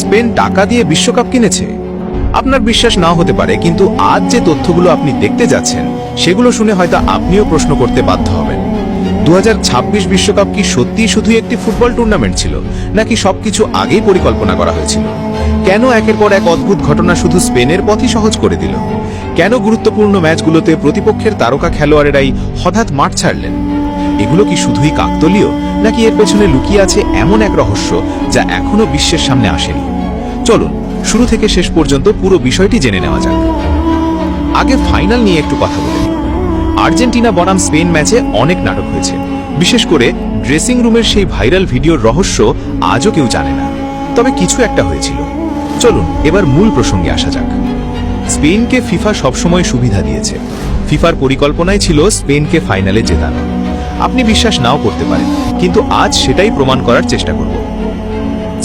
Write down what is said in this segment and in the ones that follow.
Spain টাকা দিয়ে বিশ্বকাপ কিনেছে? আপনার বিশ্বাস নাও হতে পারে, কিন্তু আজ যে তথ্যগুলো আপনি দেখতে যাচ্ছেন সেগুলো শুনে হয়তো আপনিও প্রশ্ন করতে বাধ্য হবেন। 2026 বিশ্বকাপ কি সত্যিই শুধুই একটি ফুটবল টুর্নামেন্ট ছিল, নাকি সবকিছু আগেই পরিকল্পনা করা হয়েছিল? কেন একের পর এক অদ্ভুত ঘটনা শুধু স্পেনের পথই সহজ করে দিল? কেন গুরুত্বপূর্ণ ম্যাচগুলোতে প্রতিপক্ষের তারকা খেলোয়াড়েরাই হঠাৎ মাঠ ছাড়লেন? এগুলো কি শুধুই কাকতালীয়, নাকি এর পেছনে লুকিয়ে আছে এমন এক রহস্য যা এখনো বিশ্বের সামনে আসেনি? চলুন শুরু থেকে শেষ পর্যন্ত পুরো বিষয়টি জেনে নেওয়া যাক। আগে ফাইনাল নিয়ে একটু কথা বলি। আর্জেন্টিনা বনাম স্পেন ম্যাচে অনেক নাটক হয়েছে। বিশেষ করে ড্রেসিং রুমের সেই ভাইরাল ভিডিওর রহস্য আজও কেউ জানে না। তবে কিছু একটা হয়েছিল। চলুন এবার মূল প্রসঙ্গে আসা যাক। স্পেনকে ফিফা সবসময় সুবিধা দিয়েছে। ফিফার পরিকল্পনাই ছিল স্পেনকে ফাইনালে জেতানো। আপনি বিশ্বাস নাও করতে পারেন, কিন্তু আজ সেটাই প্রমাণ করার চেষ্টা করব।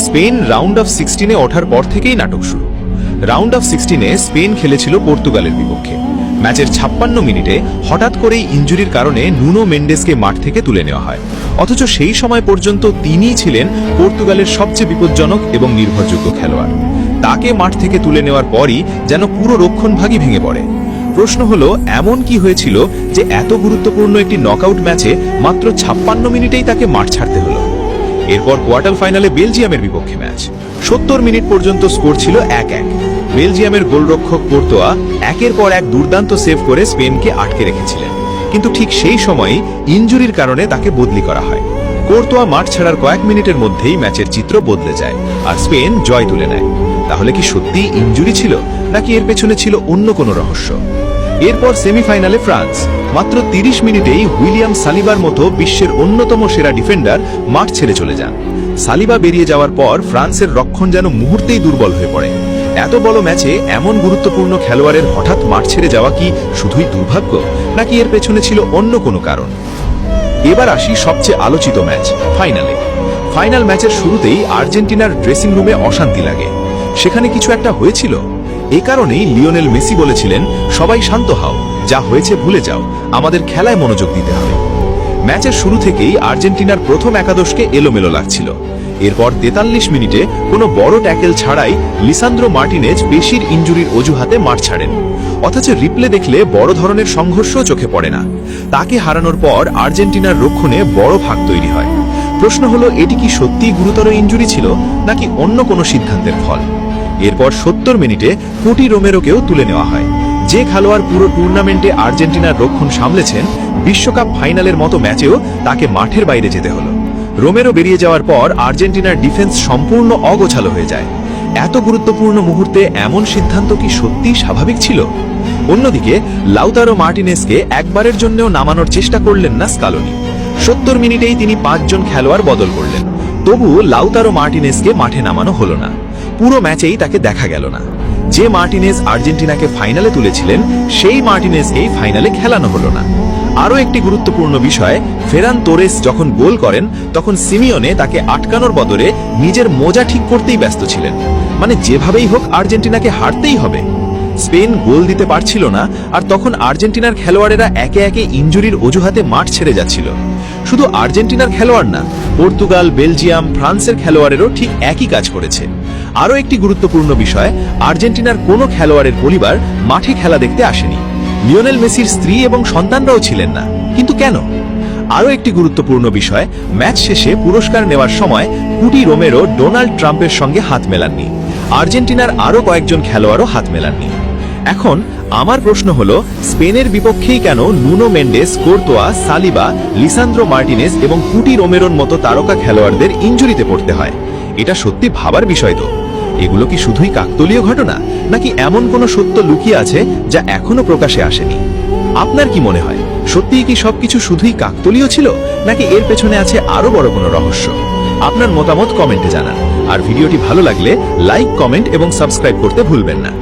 স্পেন রাউন্ড অফ 16-এ ওঠার পর থেকেই নাটক শুরু। রাউন্ড অফ 16-এ স্পেন খেলেছিল পর্তুগালের বিপক্ষে। ম্যাচের 56 মিনিটে হঠাৎ করেই ইনজুরির কারণে নুনো মেন্ডেসকে মাঠ থেকে তুলে নেওয়া হয়। অথচ সেই সময় পর্যন্ত তিনিই ছিলেন পর্তুগালের সবচেয়ে বিপজ্জনক এবং নির্ভরযোগ্য খেলোয়াড়। তাকে মাঠ থেকে তুলে নেওয়ার পরই যেন পুরো রক্ষণভাগই ভেঙে পড়ে। প্রশ্ন হলো, এমন কি হয়েছিল যে এত গুরুত্বপূর্ণ একটি নকআউট ম্যাচে মাত্র 56 মিনিটেই তাকে মাঠ ছাড়তে হলো? এরপর কোয়ার্টার ফাইনালে বেলজিয়ামের বিপক্ষে ম্যাচ। 70 মিনিট পর্যন্ত স্কোর ছিল 1-1। বেলজিয়ামের গোলরক্ষক কোর্তোয়া একের পর এক দুর্দান্ত সেভ করে স্পেনকে আটকে রেখেছিলেন, কিন্তু ঠিক সেই সময়ই ইনজুরির কারণে তাকে বদলি করা হয়। কোর্তোয়া মাঠ ছাড়ার কয়েক মিনিটের মধ্যেই ম্যাচের চিত্র বদলে যায় আর স্পেন জয় তুলে নেয়। তাহলে কি সত্যিই ইনজুরি ছিল, নাকি এর পেছনে ছিল অন্য কোনো রহস্য? এরপর সেমিফাইনালে ফ্রান্স। মাত্র 30 মিনিটেই উইলিয়াম সালিবার মতো বিশ্বের অন্যতম সেরা ডিফেন্ডার মাঠ ছেড়ে চলে যান। সালিবা বেরিয়ে যাওয়ার পর ফ্রান্সের রক্ষণ যেন মুহূর্তেই দুর্বল হয়ে পড়ে। এত বড় ম্যাচে এমন গুরুত্বপূর্ণ খেলোয়াড়ের হঠাৎ মাঠ ছেড়ে যাওয়া কি শুধুই দুর্ভাগ্য, নাকি এর পেছনে ছিল অন্য কোনো কারণ? এবার আসি সবচেয়ে আলোচিত ম্যাচ, ফাইনালে। ফাইনাল ম্যাচের শুরুতেই আর্জেন্টিনার ড্রেসিং রুমে অশান্তি লাগে। সেখানে কিছু একটা হয়েছিল। এ কারণেই লিওনেল মেসি বলেছিলেন, সবাই শান্ত হও, যা হয়েছে ভুলে যাও, আমাদের খেলায় মনোযোগ দিতে হবে। ম্যাচের শুরু থেকেই আর্জেন্টিনার প্রথম একাদশকে এলোমেলো লাগছিল। এরপর 43 মিনিটে কোনো বড় ট্যাকেল ছাড়াই লিসান্দ্রো মার্টিনেজ পেশির ইনজুরির অজুহাতে মাঠ ছাড়েন। অথচ রিপ্লে দেখলে বড় ধরনের সংঘর্ষ চোখে পড়ে না। তাকে হারানোর পর আর্জেন্টিনার রক্ষণে বড় ফাঁক তৈরি হয়। প্রশ্ন হলো, এটি কি সত্যিই গুরুতর ইনজুরি ছিল, নাকি অন্য কোনো সিদ্ধান্তের ফল? এরপর 70 মিনিটে কুটি রোমেরোকেও তুলে নেওয়া হয়। যে খেলোয়াড় পুরো টুর্নামেন্টে আর্জেন্টিনার রক্ষণ সামলেছেন, বিশ্বকাপ ফাইনালের মতো ম্যাচেও তাকে মাঠের বাইরে যেতে হলো। রোমেরো বেরিয়ে যাওয়ার পর আর্জেন্টিনার ডিফেন্স সম্পূর্ণ অগোছালো হয়ে যায়। এত গুরুত্বপূর্ণ মুহূর্তে এমন সিদ্ধান্ত কি সত্যিই স্বাভাবিক ছিল? অন্যদিকে লাউতারো মার্টিনেজকে একবারের জন্যও নামানোর চেষ্টা করলেন না স্কালোনি। 70 মিনিটেই তিনি 5 জন খেলোয়াড় বদল করলেন। তবুও লাউতারো মার্টিনেজকে মাঠে নামানো হলো না। পুরো ম্যাচেই তাকে দেখা গেল না। যে মার্টিনেজ আর্জেন্টিনাকে ফাইনালে তুলেছিলেন, সেই মার্টিনেজকেই ফাইনালে খেলানো হলো না। আরও একটি গুরুত্বপূর্ণ বিষয়, ফেরান তোরেস যখন গোল করেন তখন সিমিওনে তাকে আটকানোর বদলে নিজের মোজা ঠিক করতেই ব্যস্ত ছিলেন। মানে যেভাবেই হোক আর্জেন্টিনাকে হারতেই হবে। স্পেন গোল দিতে পারছিল না, আর তখন আর্জেন্টিনার খেলোয়াড়েরা একে একে ইনজুরির অজুহাতে মাঠ ছেড়ে যাচ্ছিল। শুধু আর্জেন্টিনার খেলোয়াড় না, পর্তুগাল, বেলজিয়াম, ফ্রান্সের খেলোয়াড়েরও ঠিক একই কাজ করেছে। আরও একটি গুরুত্বপূর্ণ বিষয়, আর্জেন্টিনার কোনো খেলোয়াড়ের পরিবার মাঠে খেলা দেখতে আসেনি। লিওনেল মেসির স্ত্রী এবং সন্তানরাও ছিলেন না। কিন্তু কেন? আরও একটি গুরুত্বপূর্ণ বিষয়, ম্যাচ শেষে পুরস্কার নেওয়ার সময় কুটি রোমেরো ডোনাল্ড ট্রাম্পের সঙ্গে হাত মেলাননি। আর্জেন্টিনার আরও কয়েকজন খেলোয়াড়ও হাত মেলাননি। এখন আমার প্রশ্ন হলো, স্পেনের বিপক্ষেই কেন Nuno Mendes, Karatoya, Saliba, Lisandro Martinez এবং কুটি রোমেরোর মতো তারকা খেলোয়াড়দের ইনজুরিতে পড়তে হয়? এটা সত্যি ভাবার বিষয় তো। এগুলো কি শুধুই কাকতালীয় ঘটনা, নাকি এমন কোনো সত্য লুকিয়ে আছে যা এখনো প্রকাশে আসেনি? আপনার কি মনে হয়, সত্যিই কি সবকিছু শুধুই কাকতালীয় ছিল, নাকি এর পেছনে আছে আরো বড় কোনো রহস্য? আপনার মতামত কমেন্টে জানান। আর ভিডিওটি ভালো লাগলে লাইক, কমেন্ট এবং সাবস্ক্রাইব করতে ভুলবেন না।